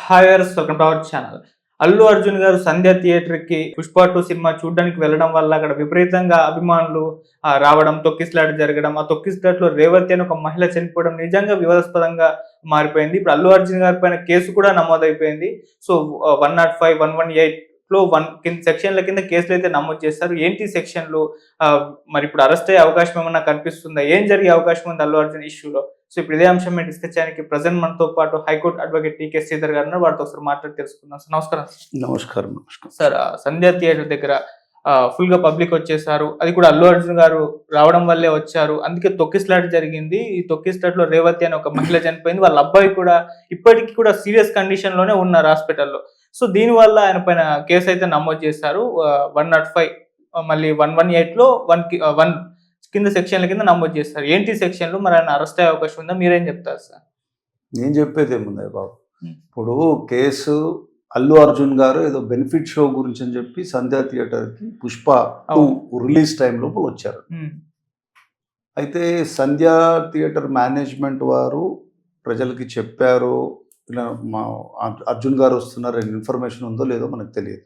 Hi viewers, welcome to our channel. Allu Arjun గారు సంధ్య థియేటర్‌కి 'Pushpa 2' cinema చూడడానికి వెళ్ళడం వల్ల అక్కడ విపరీతంగా అభిమానులు రావడం, తొక్కిసలాట జరగడం, ఆ తొక్కిసలాటలో రేవతి అని ఒక మహిళ చనిపోవడం నిజంగా వివాదాస్పదంగా మారిపోయింది. ఇప్పుడు అల్లు అర్జున్ గారి పైన కేసు కూడా నమోదైపోయింది. సో 105, 118లో సెక్షన్ల కింద కేసులైతే నమోదు చేశారు. ఏంటి సెక్షన్‌లు? మరి ఇప్పుడు అరెస్ట్ అయ్యే అవకాశం ఏమన్నా కనిపిస్తుందా? ఏం జరిగే అవకాశం ఉంది అల్లు అర్జున్ ఇష్యూలో? సో ఇప్పుడు ఇదే అంశం మీద డిస్కస్ చేయడానికి ప్రెజెంట్ మనతో పాటు హైకోర్టు అడ్వకేట్ టీకే శ్రీధర్ గారు ఉన్నారు. వారితో ఒకసారి మాట్లాడి తెలుసుకుందాం. సార్ నమస్కారం. నమస్కారం. సార్ సంధ్య థియేటర్ దగ్గర ఫుల్ గా పబ్లిక్ వచ్చేసారు. అది కూడా అల్లు అర్జున్ గారు రావడం వల్లే వచ్చారు. అందుకే తొక్కిసలాట జరిగింది. ఈ తొక్కిసలాటలో రేవతి అని ఒక మహిళ చనిపోయింది. వాళ్ళ అబ్బాయి కూడా ఇప్పటికీ కూడా సీరియస్ కండిషన్ లోనే ఉన్నారు హాస్పిటల్లో. సో దీని వల్ల ఆయన పైన కేసు అయితే నమోదు చేశారు. 105 మళ్ళీ 118లో 1 కింద సెక్షన్ల కింద నమోదు చేస్తారు. ఏంటి సెక్షన్లు? మరి ఆయన అరెస్ట్ అయ్యే అవకాశం ఉందా? మీరేం చెప్తారు సార్? నేను చెప్పేది ఏముంది బాబు, ఇప్పుడు కేసు అల్లు అర్జున్ గారు ఏదో బెనిఫిట్ షో గురించి అని చెప్పి సంధ్యా థియేటర్కి పుష్ప 2 రిలీజ్ టైం లోపల వచ్చారు. అయితే సంధ్యా థియేటర్ మేనేజ్మెంట్ వారు ప్రజలకి చెప్పారు, ఇలా మా అర్జున్ గారు వస్తున్నారు అనే ఇన్ఫర్మేషన్ ఉందో లేదో మనకు తెలియదు.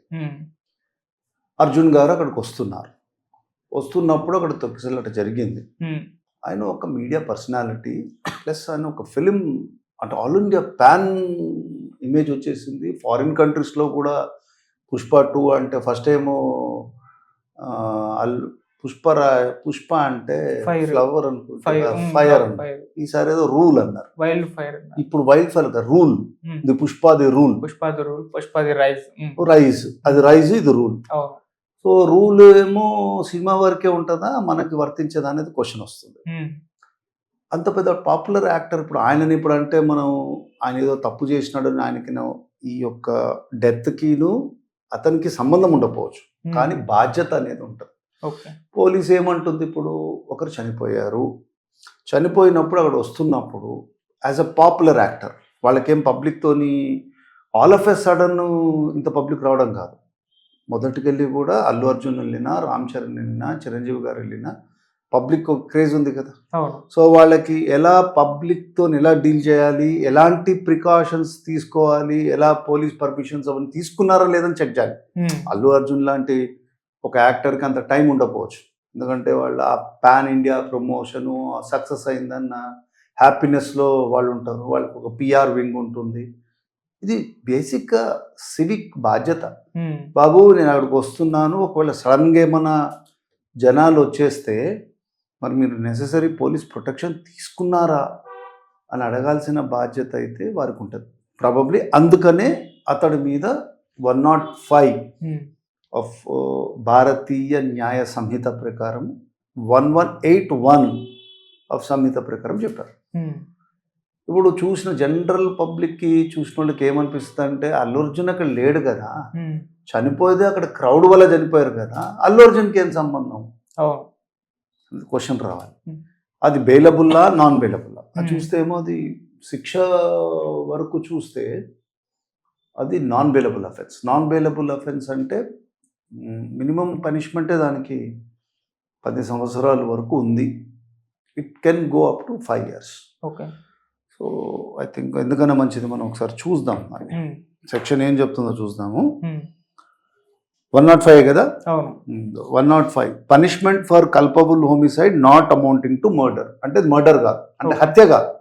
అర్జున్ గారు అక్కడికి వస్తున్నప్పుడు అక్కడ తొక్కిసలాట జరిగింది. ఆయన ఒక మీడియా పర్సనాలిటీ ప్లస్ ఆయన ఒక ఫిలిం, అంటే ఆల్ ఇండియా ప్యాన్ ఇమేజ్ వచ్చేసింది. ఫారిన్ కంట్రీస్లో కూడా పుష్ప 2 అంటే ఫస్ట్ ఏమో పుష్ప అంటే ఫ్లవర్ అనుకుంటా, ఫైర్ అన్నారు. ఈసారి ఏదో రూల్ అన్నారు. ఇప్పుడు wild fire rule, the Pushpa the rule, rise, అది రైజ్, ఇది రూల్. సో రూల్ ఏమో సినిమా వరకే ఉంటుందా, మనకి వర్తించదా అనేది క్వశ్చన్ వస్తుంది. అంత పెద్ద పాపులర్ యాక్టర్ ఇప్పుడు ఆయనని ఇప్పుడు అంటే మనం ఆయన ఏదో తప్పు చేసినాడు, ఆయనకి ఈ యొక్క డెత్కిను అతనికి సంబంధం ఉండకపోవచ్చు, కానీ బాధ్యత అనేది ఉంటుంది. పోలీస్ ఏమంటుంది, ఇప్పుడు ఒకరు చనిపోయినప్పుడు అక్కడ వస్తున్నప్పుడు యాజ్ అ పాపులర్ యాక్టర్ వాళ్ళకేం పబ్లిక్తోని ఆల్ ఆఫ్ ఎ సడన్ ఇంత పబ్లిక్ రావడం కాదు. మొదటికెళ్ళి కూడా అల్లు అర్జున్ వెళ్ళినా, రామ్ చరణ్ వెళ్ళినా, చిరంజీవి గారు వెళ్ళినా పబ్లిక్ క్రేజ్ ఉంది కదా. సో వాళ్ళకి ఎలా పబ్లిక్తో ఎలా డీల్ చేయాలి, ఎలాంటి ప్రికాషన్స్ తీసుకోవాలి, ఎలా పోలీస్ పర్మిషన్స్ అవన్నీ తీసుకున్నారా లేదని చెక్ చేయాలి. అల్లు అర్జున్ లాంటి ఒక యాక్టర్కి అంత టైం ఉండకపోవచ్చు, ఎందుకంటే వాళ్ళు ఆ పాన్ ఇండియా ప్రమోషను సక్సెస్ అయిందన్న హ్యాపీనెస్లో వాళ్ళు ఉంటారు. వాళ్ళకి ఒక పిఆర్ వింగ్ ఉంటుంది. ఇది బేసిక్గా సివిక్ బాధ్యత. బాబు నేను అక్కడికి వస్తున్నాను, ఒకవేళ సడన్గా ఏమైనా జనాలు వచ్చేస్తే మరి మీరు నెససరీ పోలీస్ ప్రొటెక్షన్ తీసుకున్నారా అని అడగాల్సిన బాధ్యత అయితే వారికి ఉంటుంది ప్రాబబ్లీ. అందుకనే అతడి మీద 105 ఆఫ్ భారతీయ న్యాయ సంహిత ప్రకారం 1181 ఆఫ్ సంహిత ప్రకారం చెప్పారు. ఇప్పుడు చూసిన జనరల్ పబ్లిక్కి చూసిన వాళ్ళకి ఏమనిపిస్తుంది అంటే, అల్లు అర్జున్ అక్కడ లేడు కదా, చనిపోయేది అక్కడ క్రౌడ్ వల్ల చనిపోయారు కదా, అల్లు అర్జున్కి ఏం సంబంధం క్వశ్చన్ రావాలి. అది బెయిలబుల్లా నాన్ బెయిలబుల్లా అది చూస్తే ఏమో, అది శిక్ష వరకు చూస్తే అది non bailable offence. Non bailable offence అంటే మినిమం పనిష్మెంటే దానికి 10 సంవత్సరాల వరకు ఉంది. It can go up to 5 years. So I think ఎందుకన్నా మంచిది మనం ఒకసారి చూద్దాం, సెక్షన్ ఏం చెప్తుందో చూద్దాము. 105 కదా, 105 punishment for culpable homicide not amounting to murder. అంటే మర్డర్ కాదు, అంటే హత్య కాదు,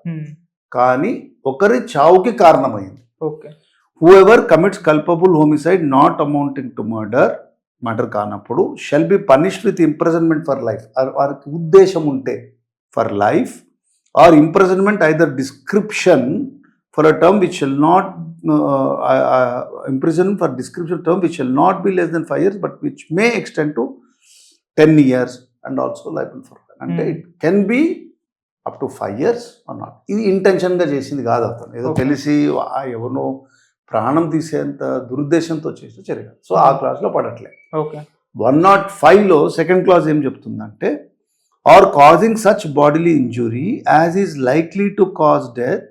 కానీ ఒకరి చావుకి కారణమైంది. Whoever commits culpable homicide not amounting to murder కానప్పుడు shall be punished with imprisonment for life. వారికి ఉద్దేశం ఉంటే for life or imprisonment, either description for a term which shall not imprisonment for description term which shall not be less than 5 years but which may extend to 10 years and also liable for అంటే it can be up to 5 years or not. ఇది ఇంటెన్షన్గా చేసింది కాదు, అతను ఏదో తెలిసి ఎవరినో ప్రాణం తీసేంత దురుద్దేశంతో చేసిన చర్య. సో ఆ క్లాస్లో పడట్లే. 105లో సెకండ్ క్లాస్ ఏం చెప్తుందంటే, or causing such bodily injury as is likely to cause death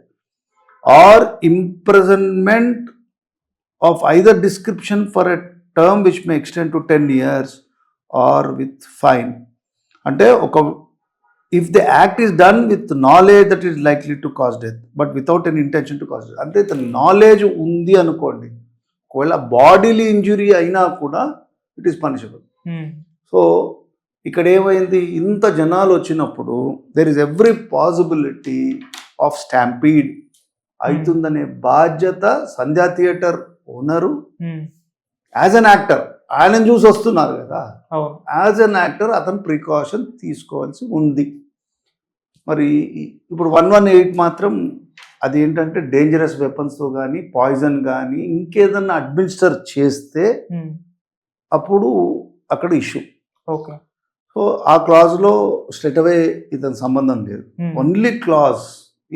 or imprisonment of either description for a term which may extend to 10 years or with fine. అంటే ఒక if the act is done with knowledge that is likely to cause death but without an intention to cause death, అంటే ఇతను knowledge ఉంది అనుకోండి, ఒకవేళ bodily injury అయినా కూడా it is punishable. So ఇక్కడ ఏమైంది, ఇంత జనాలు వచ్చినప్పుడు there is every possibility of stampede అవుతుందనే బాధ్యత Sandhya theatre owner as an actor, ఆయన చూసి వస్తున్నారు కదా, యాజ్ అన్ యాక్టర్ అతను ప్రికాషన్ తీసుకోవాల్సి ఉంది. మరి ఇప్పుడు 118 మాత్రం అది ఏంటంటే డేంజరస్ వెపన్స్తో కానీ పాయిజన్ కానీ ఇంకేదన్నా అడ్మినిస్టర్ చేస్తే అప్పుడు అక్కడ ఇష్యూ. ఓకే. సో ఆ క్లాజ్లో స్ట్రెట్ అవే ఇతని సంబంధం లేదు. ఓన్లీ క్లాజ్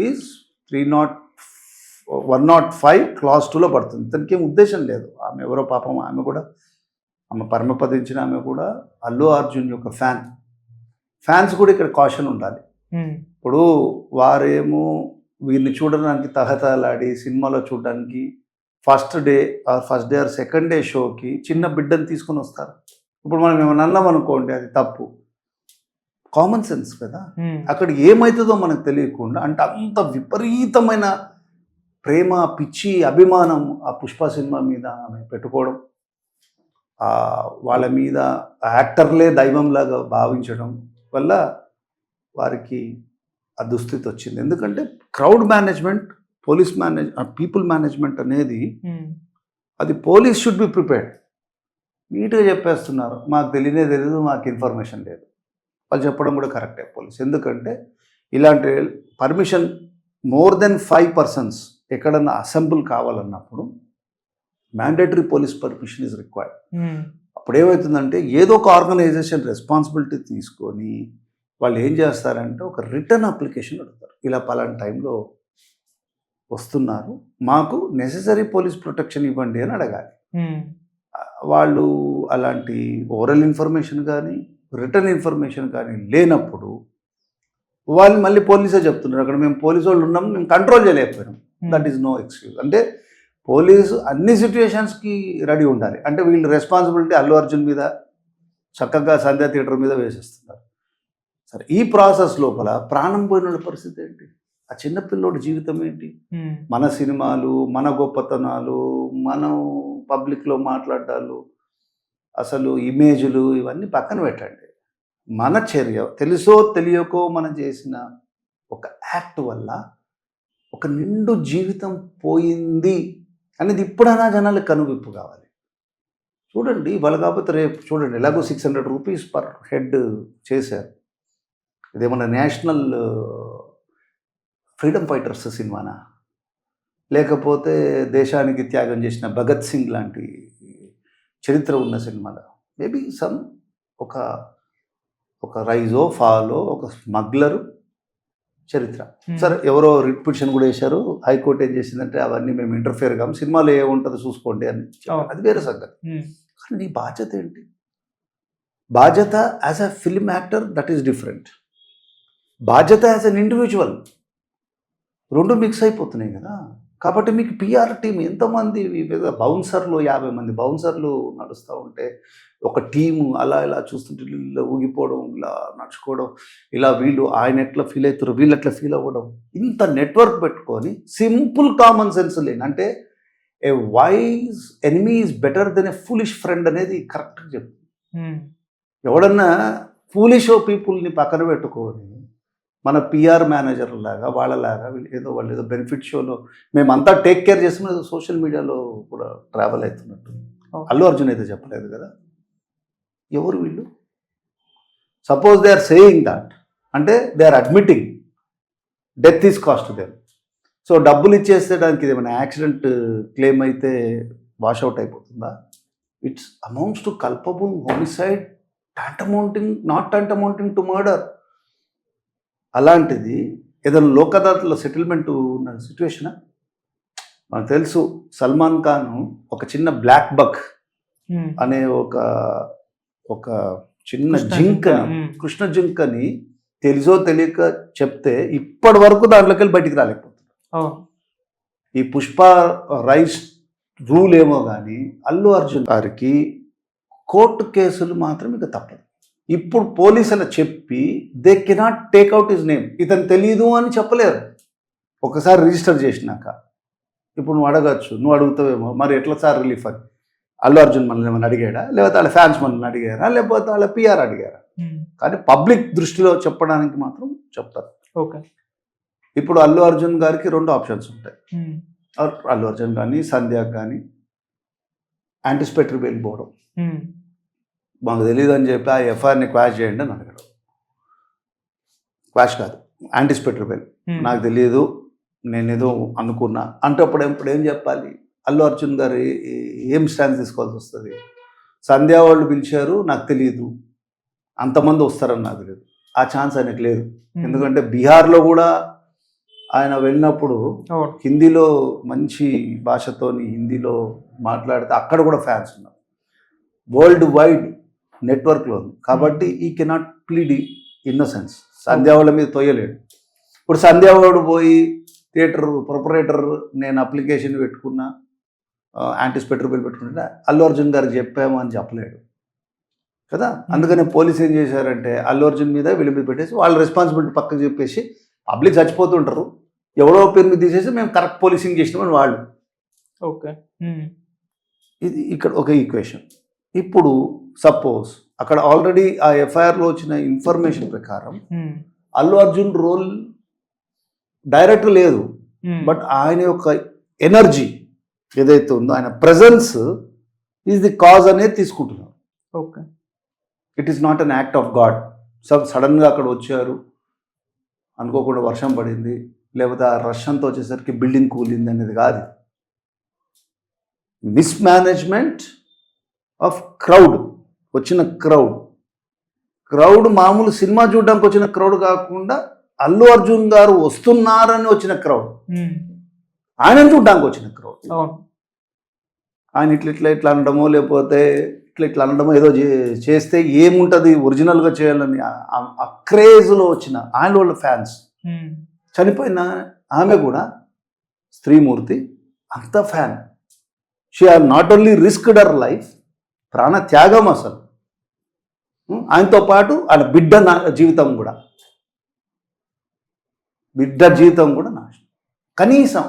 ఈజ్ 105 క్లాజ్ 2లో పడుతుంది. ఇతనికి ఏం ఉద్దేశం లేదు. ఆమె ఎవరో పాపం, ఆమె కూడా ఆమె పరమపదించిన ఆమె కూడా అల్లు అర్జున్ యొక్క ఫ్యాన్స్ కూడా ఇక్కడ కాషన్ ఉండాలి. ఇప్పుడు వారేమో వీరిని చూడడానికి తహతలాడి సినిమాలో చూడడానికి first day or second day షోకి చిన్న బిడ్డను తీసుకొని వస్తారు. ఇప్పుడు మనం ఏమైనా అన్నాం అనుకోండి, అది తప్పు. కామన్ సెన్స్ కదా. అక్కడ ఏమవుతుందో మనకు తెలియకుండా, అంటే అంత విపరీతమైన ప్రేమ, పిచ్చి, అభిమానం ఆ పుష్ప సినిమా మీద ఆమె పెట్టుకోవడం, వాళ్ళ మీద యాక్టర్లే దైవంలాగా భావించడం వల్ల వారికి ఆ దుస్థితి వచ్చింది. ఎందుకంటే క్రౌడ్ మేనేజ్మెంట్, పీపుల్ మేనేజ్మెంట్ అనేది అది పోలీస్ షుడ్ బి ప్రిపేర్డ్. నీట్గా చెప్పేస్తున్నారు, మాకు తెలియదు, మాకు ఇన్ఫర్మేషన్ లేదు. వాళ్ళు చెప్పడం కూడా కరెక్టే పోలీస్. ఎందుకంటే ఇలాంటి పర్మిషన్ మోర్ దెన్ 5 persons ఎక్కడన్నా అసెంబుల్ కావాలన్నప్పుడు mandatory police permission is required. అప్పుడు ఏమవుతుందంటే ఏదో ఒక ఆర్గనైజేషన్ రెస్పాన్సిబిలిటీ తీసుకొని వాళ్ళు ఏం చేస్తారంటే ఒక రిటర్న్ అప్లికేషన్ అడుగుతారు, ఇలా పలానా టైంలో వస్తున్నారు, మాకు నెసెసరీ పోలీస్ ప్రొటెక్షన్ ఇవ్వండి అని అడగాలి. వాళ్ళు అలాంటి ఓరల్ ఇన్ఫర్మేషన్ కానీ రిటర్న్ ఇన్ఫర్మేషన్ కానీ లేనప్పుడు వాళ్ళు మళ్ళీ పోలీసే చెప్తున్నారు, అక్కడ మేము పోలీసు వాళ్ళు ఉన్నాం, మేము కంట్రోల్ చేయలేకపోయినాం. That is no excuse. అంటే పోలీసు అన్ని సిచ్యువేషన్స్కి రెడీ ఉండాలి. అంటే వీళ్ళు రెస్పాన్సిబిలిటీ అల్లు అర్జున్ మీద, చక్కగా సంధ్యా థియేటర్ మీద వేసేస్తున్నారు. సరే, ఈ ప్రాసెస్ లోపల ప్రాణం పోయిన పరిస్థితి ఏంటి, ఆ చిన్నపిల్లోడి జీవితం ఏంటి? మన సినిమాలు, మన గొప్పతనాలు, మనం పబ్లిక్లో మాట్లాడాలు, అసలు ఇమేజ్లు ఇవన్నీ పక్కన పెట్టండి. మన చర్య తెలుసో తెలియకో మనం చేసిన ఒక యాక్ట్ వల్ల ఒక నిండు జీవితం పోయింది అనేది ఇప్పుడైనా జనాలకు కనువిప్పు కావాలి. చూడండి, వాళ్ళు కాకపోతే రేపు చూడండి, ఎలాగో 600 rupees per head చేశారు. ఇదేమన్నా నేషనల్ ఫ్రీడమ్ ఫైటర్స్ సినిమానా, లేకపోతే దేశానికి త్యాగం చేసిన భగత్ సింగ్ లాంటి చరిత్ర ఉన్న సినిమాలో? మేబీ ఒక రైజో ఫాలో, ఒక స్మగ్లరు చరిత్ర. సరే, ఎవరో రిట్ పిటిషన్ కూడా వేశారు, హైకోర్టు ఏం చేసిందంటే అవన్నీ మేము ఇంటర్ఫియర్ కాము, సినిమాలో ఏముంటుందో చూసుకోండి అని. అది వేరే సంగతి. కానీ నీ బాధ్యత ఏంటి? బాధ్యత as a film actor that is different, బాధ్యత యాజ్ అన్ ఇండివిజువల్ రెండు మిక్స్ అయిపోతున్నాయి కదా. కాబట్టి మీకు పిఆర్ టీం ఎంతమంది, బౌన్సర్లు 50 మంది బౌన్సర్లు నడుస్తూ ఉంటే ఒక టీము అలా ఇలా చూస్తుంటే ఇలా ఊగిపోవడం, ఇలా నడుచుకోవడం, ఇలా వీళ్ళు ఆయన ఎట్లా ఫీల్ అవుతారు, వీళ్ళు ఎట్లా ఫీల్ అవ్వడం, ఇంత నెట్వర్క్ పెట్టుకొని సింపుల్ కామన్ సెన్స్ లేని, అంటే a wise enemy is better than a foolish friend అనేది కరెక్ట్గా చెప్తుంది. ఎవడన్నా ఫూలిష్ పీపుల్ని పక్కన పెట్టుకొని మన పిఆర్ మేనేజర్ లాగా వాళ్ళలాగా వాళ్ళు ఏదో బెనిఫిట్ షోలో మేమంతా టేక్ కేర్ చేస్తున్న సోషల్ మీడియాలో కూడా ట్రావెల్ అవుతున్నట్టు అల్లు అర్జున్ అయితే చెప్పలేదు కదా. ఎవరు వీళ్ళు? Suppose they are saying that, అంటే they are admitting death is cost them. So డబ్బులు ఇచ్చేస్తే దానికి ఏమైనా యాక్సిడెంట్ క్లెయిమ్ అయితే వాష్అవుట్ అయిపోతుందా? It's amounts to culpable homicide, not tantamounting to murder. అలాంటిది ఏదైనా లోక్ అదాలత్లో సెటిల్మెంట్ ఉన్న సిచ్యువేషనా? మనకు తెలుసు, సల్మాన్ ఖాన్ ఒక చిన్న బ్లాక్ బక్ అనే ఒక చిన్న జింకని, కృష్ణ జింకని తెలుసో తెలియక చెప్తే ఇప్పటి వరకు దాంట్లోకి వెళ్ళి బయటికి రాలేకపోతుంది. ఈ పుష్ప రైస్ రూల్ ఏమో కానీ అల్లు అర్జున్ గారికి కోర్టు కేసులు మాత్రం ఇక తప్పదు. ఇప్పుడు పోలీసులు చెప్పి they cannot take out his name. ఇతను తెలీదు అని చెప్పలేరు ఒకసారి రిజిస్టర్ చేసినాక. ఇప్పుడు నువ్వు అడగచ్చు, నువ్వు అడుగుతావేమో మరి ఎట్లా సార్ రిలీఫ్ అని. అల్లు అర్జున్ మనల్ని ఏమైనా అడిగాడా, లేకపోతే వాళ్ళ ఫ్యాన్స్ మనల్ని అడిగారా, లేకపోతే వాళ్ళ పిఆర్ అడిగారా? కానీ పబ్లిక్ దృష్టిలో చెప్పడానికి మాత్రం చెప్తారు. ఓకే. ఇప్పుడు అల్లు అర్జున్ గారికి 2 ఆప్షన్స్ ఉంటాయి. అల్లు అర్జున్ కానీ సంధ్యాకి కానీ యాంటిసిపేటరీ బెయిల్ పోవడం. మాకు తెలియదు అని చెప్పి ఆ ఎఫ్ఐఆర్ని క్వాష్ చేయండి అని అడగడం. క్వాష్ కాదు, యాంటిసిపేటరీ బెయిల్. నాకు తెలియదు, నేనేదో అనుకున్నా అంటే ఇప్పుడు ఏం చెప్పాలి? అల్లు అర్జున్ గారు ఏం స్టాండ్ తీసుకోవాల్సి వస్తుంది? సంధ్యా వాళ్ళు పిలిచారు, నాకు తెలియదు, అంతమంది వస్తారని నాకు తెలియదు. ఆ ఛాన్స్ ఆయనకు లేదు. ఎందుకంటే బీహార్లో కూడా ఆయన వెళ్ళినప్పుడు హిందీలో మంచి భాషతోని హిందీలో మాట్లాడితే అక్కడ కూడా ఫ్యాన్స్ ఉన్నారు. వరల్డ్ వైడ్ నెట్వర్క్లో ఉంది. కాబట్టి ఈ కెనాట్ ప్లీడ్ ఇన్నోసెన్స్. సంధ్యా వాళ్ళ మీద తోయలేడు. ఇప్పుడు సంధ్యా వాడు పోయి థియేటర్ ప్రొపరేటర్ నేను అప్లికేషన్ పెట్టుకున్నా, యాంటిసిపేటరీ బిల్ పెట్టుకుంటే అల్లు అర్జున్ గారికి చెప్పాము అని చెప్పలేడు కదా. అందుకనే పోలీసు ఏం చేశారంటే అల్లు అర్జున్ మీద వీళ్ళ మీద పెట్టేసి వాళ్ళ రెస్పాన్సిబిలిటీ పక్కకు చెప్పేసి పబ్లిక్ చచ్చిపోతుంటారు, ఎవడో పేరు మీద తీసేసి మేము కరెక్ట్ పోలీసింగ్ చేసినామని వాళ్ళు. ఓకే. ఇది ఇక్కడ ఒక ఈక్వేషన్. ఇప్పుడు సపోజ్ అక్కడ ఆల్రెడీ ఆ ఎఫ్ఐఆర్లో వచ్చిన ఇన్ఫర్మేషన్ ప్రకారం అల్లు అర్జున్ రోల్ డైరెక్ట్ లేదు, బట్ ఆయన యొక్క ఎనర్జీ ఏదైతే ఉందో ఆయన ప్రెజెన్స్ ఈజ్ ది కాజ్ అనేది తీసుకుంటున్నారు. Okay. It is not an act of God. సడన్గా అక్కడ వచ్చారు, అనుకోకుండా వర్షం పడింది, లేకపోతే ఆ వర్షంతో వచ్చేసరికి బిల్డింగ్ కూలింది అనేది కాదు. Mismanagement of crowd. వచ్చిన క్రౌడ్ మామూలు సినిమా చూడడానికి వచ్చిన క్రౌడ్ కాకుండా అల్లు అర్జున్ గారు వస్తున్నారని వచ్చిన క్రౌడ్, ఆయన చూడడానికి వచ్చిన క్రౌడ్. ఆయన ఇట్లా అనడమో లేకపోతే ఇట్లా అనడమో ఏదో చేస్తే ఏముంటుంది ఒరిజినల్గా చేయాలని ఆ క్రేజ్లో వచ్చిన ఆయన వాళ్ళ ఫ్యాన్స్. చనిపోయిన ఆమె కూడా స్త్రీమూర్తి, అంత fan. She have not only risked her life, ప్రాణ త్యాగం అసలు. ఆయనతో పాటు ఆయన బిడ్డ జీవితం కూడా నాశనం. కనీసం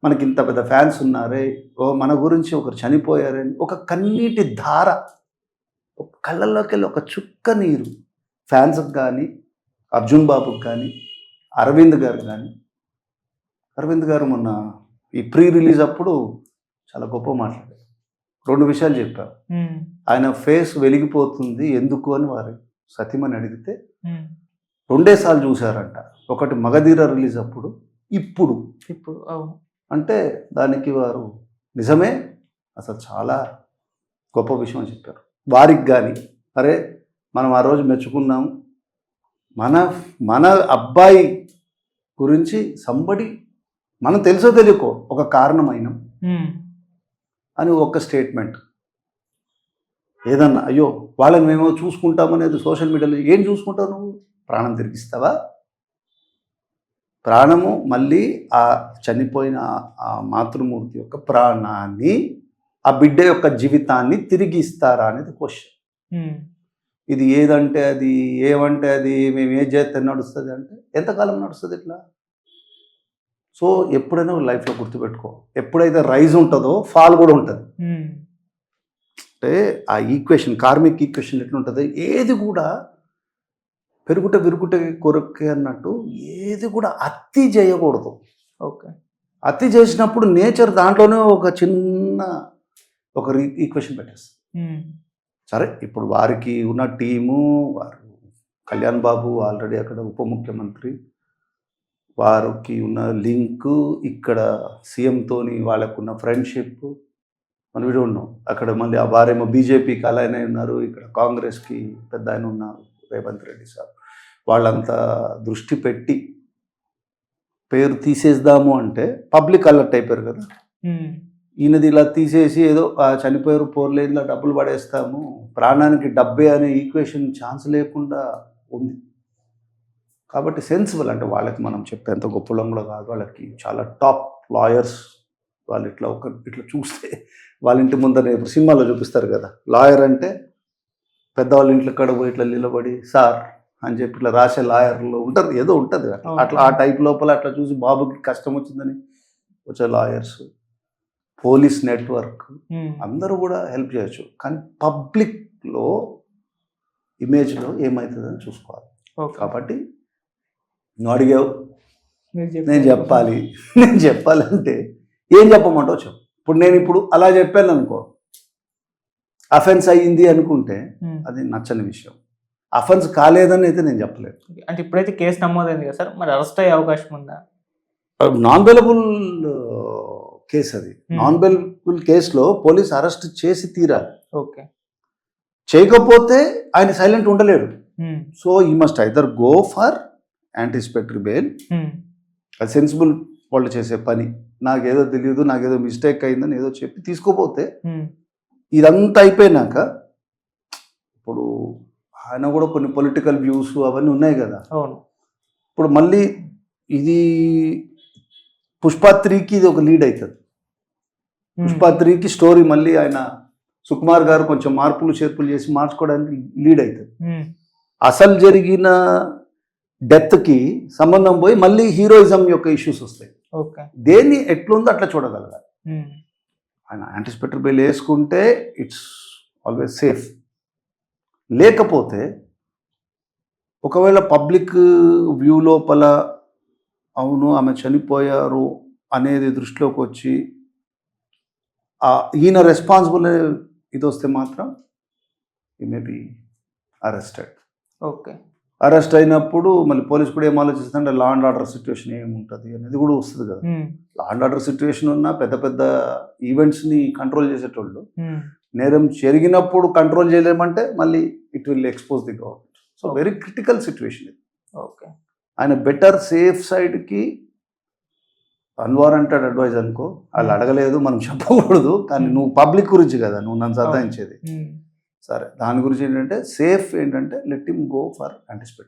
మనకి ఇంత పెద్ద ఫ్యాన్స్ ఉన్నారే, మన గురించి ఒకరు చనిపోయారని ఒక కన్నీటి ధార కళ్ళల్లోకి వెళ్ళి ఒక చుక్క నీరు ఫ్యాన్స్కి కానీ, అర్జున్ బాబుకి కానీ, అరవింద్ గారు మొన్న ఈ ప్రీ రిలీజ్ అప్పుడు చాలా గొప్ప మాట్లాడారు. 2 విషయాలు చెప్పారు. ఆయన ఫేస్ వెలిగిపోతుంది ఎందుకు అని వారు సతీమని అడిగితే 2 సార్లు చూశారంట. ఒకటి మగధీర రిలీజ్ అప్పుడు, ఇప్పుడు అంటే దానికి వారు నిజమే అసలు చాలా గొప్ప విషయం అని చెప్పారు. వారికి కానీ అరే మనం ఆ రోజు మెచ్చుకున్నాము, మన అబ్బాయి గురించి సంబడి మనం తెలుసో తెలియకో ఒక కారణమైన అని ఒక స్టేట్మెంట్. ఏదన్నా అయ్యో వాళ్ళని మేమో చూసుకుంటామనేది సోషల్ మీడియాలో ఏం చూసుకుంటావు నువ్వు? ప్రాణం తిరిగిస్తావా? ప్రాణము మళ్ళీ ఆ చనిపోయిన ఆ మాతృమూర్తి యొక్క ప్రాణాన్ని, ఆ బిడ్డ యొక్క జీవితాన్ని తిరిగి ఇస్తారా అనేది క్వశ్చన్. ఇది ఏదంటే అది, ఏమంటే అది, మేము ఏం చేస్తే నడుస్తుంది అంటే ఎంతకాలం నడుస్తుంది ఇట్లా? సో ఎప్పుడైనా లైఫ్లో గుర్తుపెట్టుకో, ఎప్పుడైతే రైజ్ ఉంటుందో ఫాల్ కూడా ఉంటుంది. అంటే ఆ ఈక్వేషన్, కార్మిక్ ఈక్వేషన్ ఎట్లుంటుంది, ఏది కూడా పెరుగుట విరుగుట కొరకే అన్నట్టు ఏది కూడా అతి చేయకూడదు. ఓకే. అతి చేసినప్పుడు నేచర్ దాంట్లోనే ఒక చిన్న ఈక్వేషన్ పెట్టేస్తుంది. సరే ఇప్పుడు వారికి ఉన్న టీము, వారు కళ్యాణ్ బాబు ఆల్రెడీ అక్కడ ఉప ముఖ్యమంత్రి, వారికి ఉన్న లింకు, ఇక్కడ సీఎంతోని వాళ్ళకున్న ఫ్రెండ్షిప్ మనం వీడు ఉన్నాం. అక్కడ మళ్ళీ వారేమో బీజేపీకి అలా అయినా ఉన్నారు, ఇక్కడ కాంగ్రెస్కి పెద్ద ఆయన ఉన్నారు రేవంత్ రెడ్డి సార్. వాళ్ళంతా దృష్టి పెట్టి పేరు తీసేద్దాము అంటే పబ్లిక్ అలర్ట్ అయిపోయారు కదా. ఈయనది ఇలా తీసేసి ఏదో చనిపోయారు పోర్లేదులా డబ్బులు పడేస్తాము, ప్రాణానికి డబ్బే అనే ఈక్వేషన్ ఛాన్స్ లేకుండా ఉంది. కాబట్టి సెన్సిబుల్ అంటే వాళ్ళకి మనం చెప్పేంత గొప్పలం కూడా కాదు, వాళ్ళకి చాలా టాప్ లాయర్స్. వాళ్ళు ఇట్లా చూస్తే వాళ్ళ ఇంటి ముందర సినిమాలో చూపిస్తారు కదా, లాయర్ అంటే పెద్దవాళ్ళ ఇంట్లో కాడ పోయి ఇట్లా నిలబడి సార్ అని చెప్పి ఇట్లా రాసే లాయర్లు ఉంటారు, ఏదో ఉంటుంది అట్లా ఆ టైప్ లోపల అట్లా చూసి బాబుకి కష్టం వచ్చిందని వచ్చే లాయర్స్, పోలీస్ నెట్వర్క్ అందరూ కూడా హెల్ప్ చేయొచ్చు. కానీ పబ్లిక్లో ఇమేజ్లో ఏమవుతుందని చూసుకోవాలి. కాబట్టి నువ్వు అడిగావు, నేను చెప్పాలి. నేను చెప్పాలంటే ఏం చెప్పమంటావు చెప్పు. ఇప్పుడు అలా చెప్పాను అనుకో, అఫెన్స్ అయ్యింది అనుకుంటే అది నచ్చని విషయం. అఫెన్స్ కాలేదని అయితే నేను చెప్పలేదు. అంటే ఇప్పుడైతే కేసు నమోదైంది కదా సార్, మరి అరెస్ట్ అయ్యే అవకాశం ఉందా? నాన్ బెయిలబుల్ కేసు అది. నాన్ బెయిలబుల్ కేసులో పోలీస్ అరెస్ట్ చేసి తీరాలి. ఓకే, చేయకపోతే ఆయన సైలెంట్ ఉండలేడు. సో ఈ must either go for anticipatory bail. అది సెన్సిబుల్ వాళ్ళు చేసే పని. నాకేదో తెలియదు, నాకేదో మిస్టేక్ అయిందని ఏదో చెప్పి తీసుకోపోతే ఇదంతా అయిపోయినాక, ఇప్పుడు ఆయన కూడా కొన్ని పొలిటికల్ వ్యూస్ అవన్నీ ఉన్నాయి కదా. అవును. ఇప్పుడు మళ్ళీ ఇది పుష్ప 3కి ఇది ఒక లీడ్ అవుతుంది. పుష్ప 3కి స్టోరీ మళ్ళీ ఆయన సుకుమార్ గారు కొంచెం మార్పులు చేర్పులు చేసి మార్చుకోవడానికి లీడ్ అవుతుంది. అసలు జరిగిన డెత్కి సంబంధం పోయి మళ్ళీ హీరోయిజం యొక్క ఇష్యూస్ వస్తాయి. దేన్ని ఎట్లుందో అట్లా చూడగలగాలి. ఆయన యాంటిసిపేటరీ బెయిల్ వేసుకుంటే ఇట్స్ ఆల్వేస్ సేఫ్. లేకపోతే ఒకవేళ పబ్లిక్ వ్యూ లోపల అవును ఆమె చనిపోయారు అనేది దృష్టిలోకి వచ్చి ఈయన రెస్పాన్సిబుల్ ఇది వస్తే మాత్రం ఈ may be arrested. Okay, arrest అయినప్పుడు మళ్ళీ పోలీస్ కూడా ఏం ఆలోచిస్తుంటే లా అండ్ ఆర్డర్ సిచ్యువేషన్ ఏముంటుంది అనేది కూడా వస్తుంది కదా. లా అండ్ ఆర్డర్ సిచ్యువేషన్ ఉన్న పెద్ద పెద్ద ఈవెంట్స్ని కంట్రోల్ చేసేటోళ్ళు నేరం జరిగినప్పుడు కంట్రోల్ చేయలేమంటే మళ్ళీ it will expose the government. So very critical situation ఇది. ఓకే, ఆయన బెటర్ సేఫ్ సైడ్కి అన్వారంటెడ్ అడ్వైజ్ అనుకో, వాళ్ళు అడగలేదు మనం చెప్పకూడదు, కానీ నువ్వు పబ్లిక్ గురించి కదా నువ్వు నన్ను సతాయించేది. సరే, దాని గురించి ఏంటంటే సేఫ్ ఏంటంటే let him go for anticipatory.